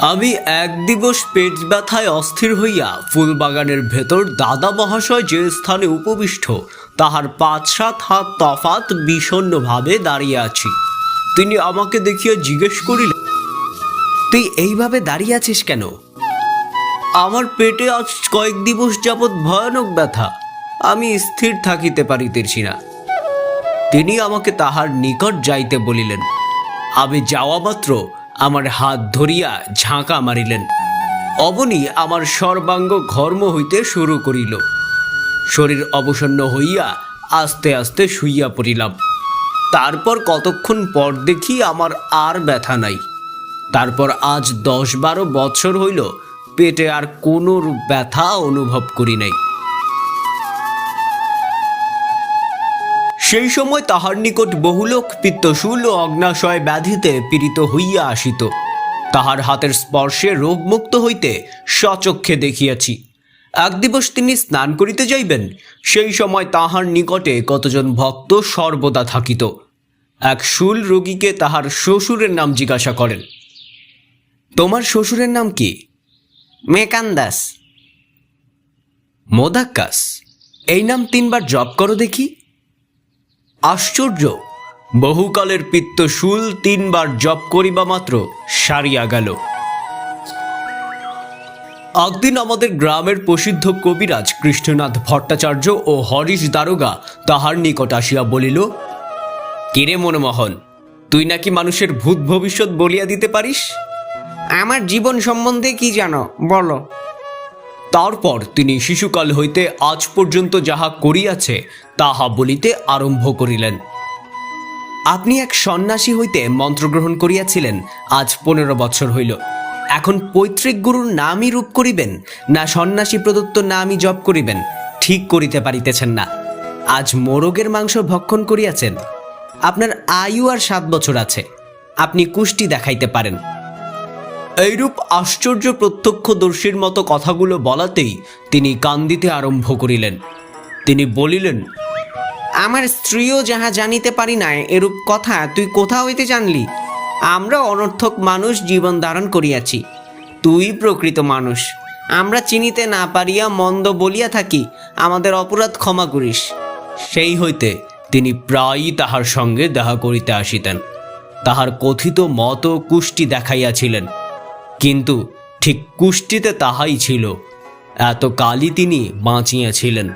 আমি এক দিবস পেট ব্যথায় অস্থির হইয়া ফুলবাগানের ভেতর দাদা মহাশয় যে স্থানে উপবিষ্ট তাহার ৫-৭ হাত তফাৎ বিষণ্ণভাবে দাঁড়িয়ে আছি। তিনি আমাকে দেখিয়া জিজ্ঞেস করিলেন, তুই এইভাবে দাঁড়িয়ে আছিস কেন? আমার পেটে আজ কয়েক দিবস যাবৎ ভয়ানক ব্যথা, আমি স্থির থাকিতে পারিতেছি না। তিনি আমাকে তাহার নিকট যাইতে বলিলেন। আমি যাওয়া মাত্র আমার হাত ধরিয়া ঝাঁকা মারিলেন। অবনি আমার সর্বাঙ্গ ঘর্ম হইতে শুরু করিল। শরীর অবসন্ন হইয়া আস্তে আস্তে শুইয়া পড়িলাম। তারপর কতক্ষণ পর দেখি আমার আর ব্যথা নাই। তারপর আজ ১০-১২ বৎসর হইল পেটে আর কোনো ব্যথা অনুভব করি নাই। সেই সময় তাহার নিকট বহুলোক পিত্তশূল ও অগ্নাশয় ব্যাধিতে পীড়িত হইয়া আসিত। তাহার হাতের স্পর্শে রোগমুক্ত হইতে স্বচক্ষে দেখিয়াছি। এক দিবস তিনি স্নান করিতে যাইবেন, সেই সময় তাহার নিকটে কতজন ভক্ত সর্বদা থাকিত। এক শূল রোগীকে তাহার শ্বশুরের নাম জিজ্ঞাসা করেন। তোমার শ্বশুরের নাম কি? মেকান্দাস। মোদাক্কাস, এই নাম ৩ বার জপ করো দেখি। আশ্চর্য! বহুকালের পিত্তশূল ৩ বার জপ করিবা মাত্র সারিয়া গেল। একদিন আমাদের গ্রামের প্রসিদ্ধ কবিরাজ কৃষ্ণনাথ ভট্টাচার্য ও হরিশ দারোগা তাহার নিকট আসিয়া বলিল, কিরে মনমোহন, তুই নাকি মানুষের ভূত ভবিষ্যৎ বলিয়া দিতে পারিস? আমার জীবন সম্বন্ধে কি জানো বলো। তারপর তিনি শিশুকাল হইতে আজ পর্যন্ত যাহা করিয়াছে তাহা বলিতে আরম্ভ করিলেন। আপনি এক সন্ন্যাসী হইতে মন্ত্রগ্রহণ করিয়াছিলেন আজ ১৫ বৎসর হইল। এখন পৈতৃক গুরুর নামই রূপ করিবেন না সন্ন্যাসী প্রদত্ত নামই জপ করিবেন ঠিক করিতে পারিতেছেন না। আজ মোরগের মাংস ভক্ষণ করিয়াছেন। আপনার আয়ু আর ৭ বছর আছে, আপনি কুষ্টি দেখাইতে পারেন। এইরূপ আশ্চর্য প্রত্যক্ষদর্শীর মতো কথাগুলো বলাতেই তিনি কান্দিতে আরম্ভ করিলেন। তিনি বলিলেন, আমার স্ত্রীও যাহা জানিতে পারি না এরূপ কথা তুই কোথা হইতে জানলি? আমরা অনর্থক মানুষ জীবন ধারণ করিয়াছি, তুই প্রকৃত মানুষ। আমরা চিনিতে না পারিয়া মন্দ বলিয়া থাকি, আমাদের অপরাধ ক্ষমা করিস। সেই হইতে তিনি প্রায়ই তাহার সঙ্গে দেখা করিতে আসিতেন। তাহার কথিত মত কুষ্টি দেখাইয়াছিলেন, কিন্তু ঠিক কুষ্টিতে তাহাই ছিল। এত কালই তিনি বাঁচিয়াছিলেন।